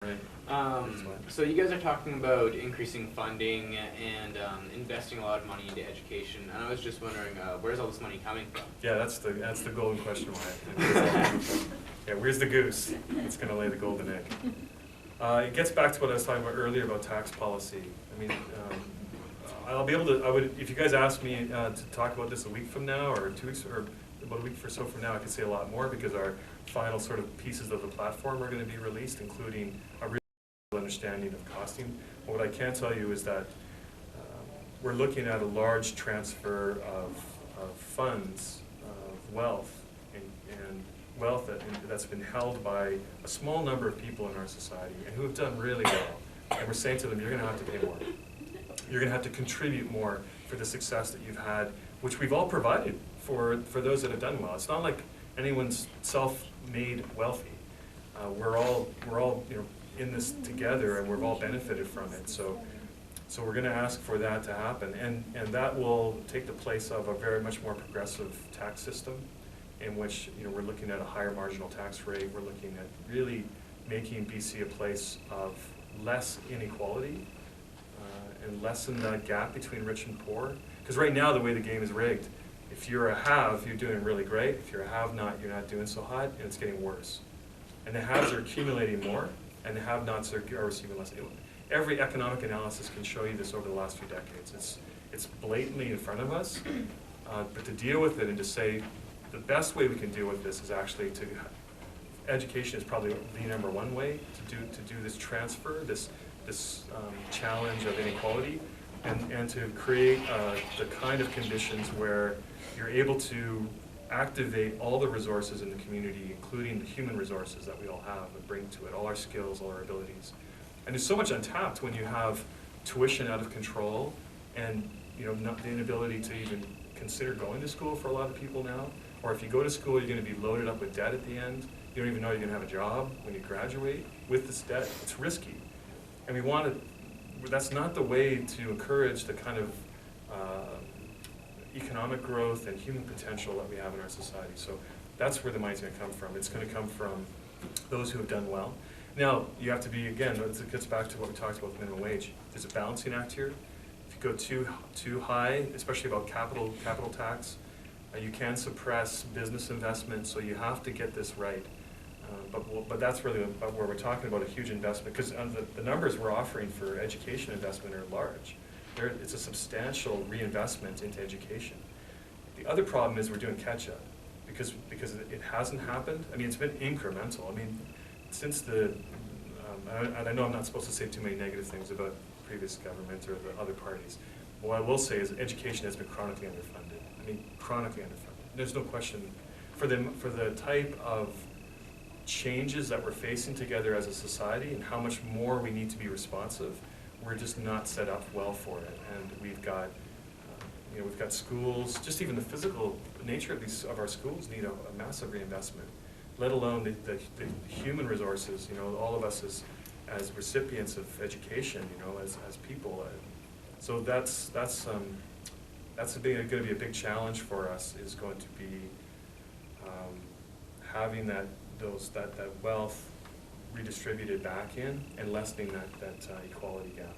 Right. So you guys are talking about increasing funding and investing a lot of money into education, and I was just wondering, where's all this money coming from? Yeah, that's the golden question, Wyatt. Yeah, where's the goose that's going to lay the golden egg? It gets back to what I was talking about earlier about tax policy. I mean, I'll be able to, if you guys ask me to talk about this a week from now, or 2 weeks, or about a week or so from now, I could say a lot more, because our final sort of pieces of the platform are going to be released, including a real understanding of costing. But what I can tell you is that we're looking at a large transfer of funds, of wealth, and wealth that's been held by a small number of people in our society and who have done really well. And we're saying to them, you're going to have to pay more. You're going to have to contribute more for the success that you've had, which we've all provided for those that have done well. It's not like anyone's self-made wealthy. We're all in this together, and we've all benefited from it. So we're going to ask for that to happen, and that will take the place of a very much more progressive tax system, in which we're looking at a higher marginal tax rate. We're looking at really making BC a place of less inequality and lessen that gap between rich and poor. Because right now the way the game is rigged, if you're a have, you're doing really great. If you're a have-not, you're not doing so hot, and it's getting worse. And the haves are accumulating more, and the have-nots are receiving less. Every economic analysis can show you this over the last few decades. It's blatantly in front of us, but to deal with it and to say the best way we can deal with this is actually education is probably the number one way to do this transfer, this challenge of inequality, and to create the kind of conditions where you're able to activate all the resources in the community, including the human resources that we all have and bring to it, all our skills, all our abilities. And there's so much untapped when you have tuition out of control, and not the inability to even consider going to school for a lot of people now. Or if you go to school, you're going to be loaded up with debt at the end. You don't even know you're going to have a job when you graduate with this debt. It's risky. And that's not the way to encourage the kind of economic growth and human potential that we have in our society. So that's where the money's going to come from. It's going to come from those who have done well. Now, you have to be, again, it gets back to what we talked about with minimum wage. There's a balancing act here. If you go too high, especially about capital tax, you can suppress business investment, so you have to get this right. But that's really where we're talking about a huge investment, because the numbers we're offering for education investment are large. It's a substantial reinvestment into education. The other problem is we're doing catch-up, because it hasn't happened. I mean, it's been incremental. I mean, since and I know I'm not supposed to say too many negative things about the previous government or the other parties. What I will say is education has been chronically underfunded. I mean, chronically underfunded. There's no question. For the type of changes that we're facing together as a society and how much more we need to be responsive, we're just not set up well for it. And we've got schools, just even the physical nature of our schools need a massive reinvestment, let alone the human resources, all of us as recipients of education, as people. So that's going to be a big challenge for us, is going to be having that wealth redistributed back in and lessening that equality gap.